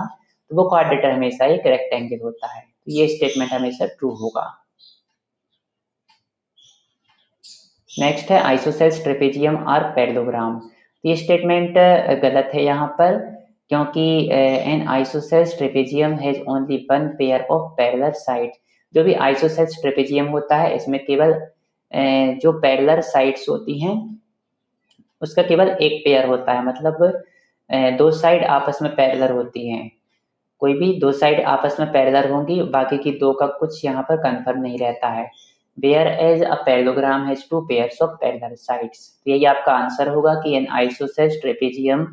तो वो क्वाड्रेटर हमेशा एक रेक्टेंगल होता है। तो ये स्टेटमेंट हमेशा ट्रू होगा। नेक्स्ट है आइसोसेल्स ट्रेपेजियम आर पैरेललोग्राम। तो ये स्टेटमेंट गलत है यहाँ पर, क्योंकि N isosceles trapezium has only one pair of parallel side. जो भी आइसोसेल्स ट्रेपेजियम होता है इसमें केवल जो पैरेलल साइड्स होती हैं उसका केवल एक पेयर होता है, मतलब दो साइड आपस में पैरेलल होती हैं। कोई भी दो साइड आपस में पैरेलल होंगी, बाकी की दो का कुछ यहाँ पर कंफर्म नहीं रहता है। Whereas a parallelogram has two pairs of parallel sides. तो यही आपका आंसर होगा कि an isosceles trapezium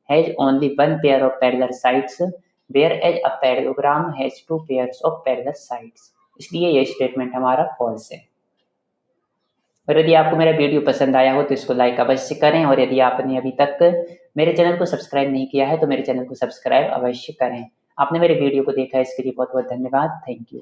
has only one pair of parallel sides, whereas a parallelogram has two pairs of parallel sides. इसलिए ये statement हमारा false है। और यदि आपको मेरा वीडियो पसंद आया हो तो इसको लाइक अवश्य करें, और यदि आपने अभी तक मेरे चैनल को सब्सक्राइब नहीं किया है तो मेरे चैनल को सब्सक्राइब अवश्य करें। आपने मेरे वीडियो को देखा, इसके लिए बहुत बहुत धन्यवाद। Thank you.